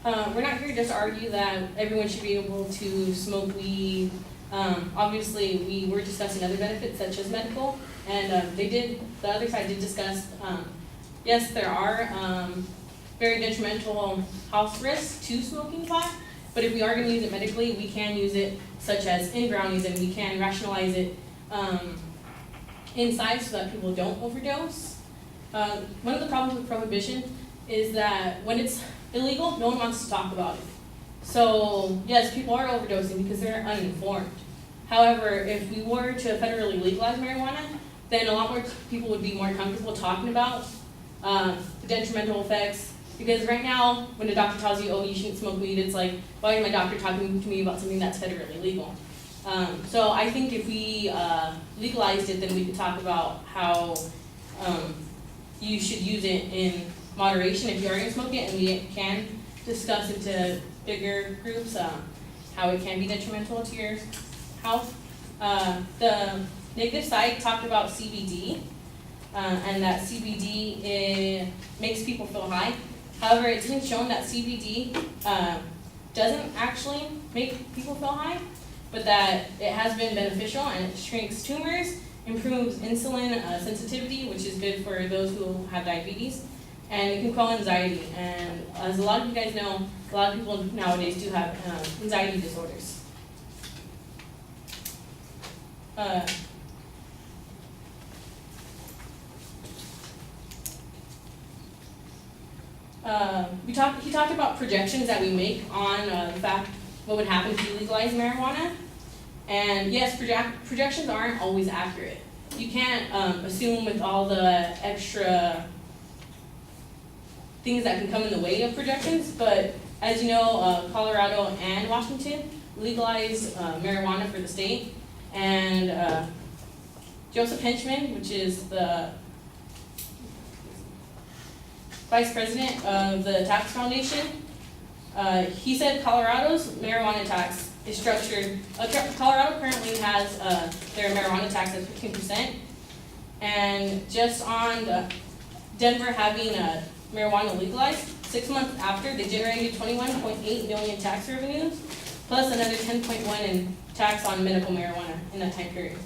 We're not here just to argue that everyone should be able to smoke weed. Obviously, we were discussing other benefits such as medical, and the other side did discuss, yes, there are very detrimental health risks to smoking pot, but if we are going to use it medically, we can use it such as in brownies, and we can rationalize it inside so that people don't overdose. One of the problems with prohibition is that when it's illegal, no one wants to talk about it. So yes, people are overdosing because they're uninformed. However, if we were to federally legalize marijuana, then a lot more people would be more comfortable talking about the detrimental effects. Because right now, when a doctor tells you, oh, you shouldn't smoke weed, it's like, why is my doctor talking to me about something that's federally legal? So I think if we legalized it, then we could talk about how you should use it in moderation if you are going to smoke it, and we can discuss into bigger groups how it can be detrimental to your health. The negative side talked about CBD, and that CBD makes people feel high. However, it's been shown that CBD doesn't actually make people feel high, but that it has been beneficial, and it shrinks tumors, improves insulin sensitivity, which is good for those who have diabetes, and it can quell anxiety. And as a lot of you guys know, a lot of people nowadays do have anxiety disorders. He talked about projections that we make on the fact what would happen if you legalize marijuana. And yes, projections aren't always accurate. You can't assume with all the extra things that can come in the way of projections, but as you know, Colorado and Washington legalized marijuana for the state, and Joseph Henchman, which is the vice president of the Tax Foundation, he said Colorado's marijuana tax is structured. Colorado currently has their marijuana tax at 15%, and just on Denver having marijuana legalized, 6 months after, they generated 21.8 million tax revenues, plus another 10.1 in tax on medical marijuana in that time period.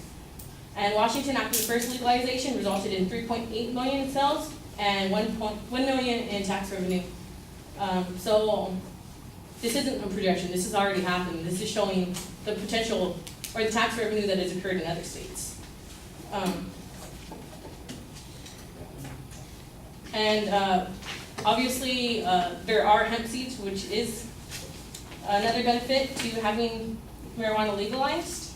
And Washington, after the first legalization, resulted in 3.8 million in sales and 1 million in tax revenue. So this isn't a projection, this has already happened. This is showing the potential, or the tax revenue that has occurred in other states. Obviously, there are hemp seeds, which is another benefit to having marijuana legalized,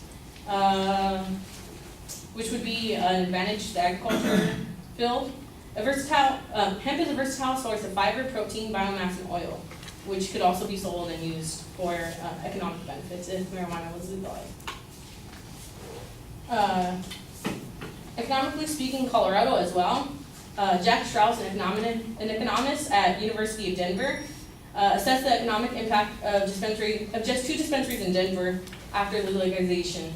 which would be an advantage to the agriculture field. Hemp is a versatile source of fiber, protein, biomass, and oil, which could also be sold and used for economic benefits if marijuana was legalized. Economically speaking, Colorado as well. Jack Strauss, an economist at University of Denver, assessed the economic impact of just 2 dispensaries in Denver after legalization.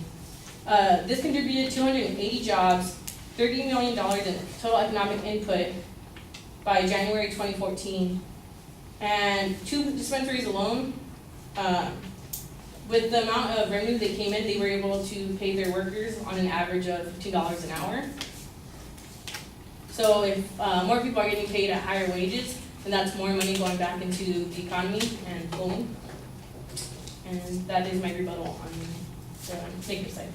This contributed 280 jobs, $30 million in total economic input by January 2014. And 2 dispensaries alone, with the amount of revenue that came in, they were able to pay their workers on an average of $15 an hour. So if more people are getting paid at higher wages, then that's more money going back into the economy and booming. And that is my rebuttal on the negative side.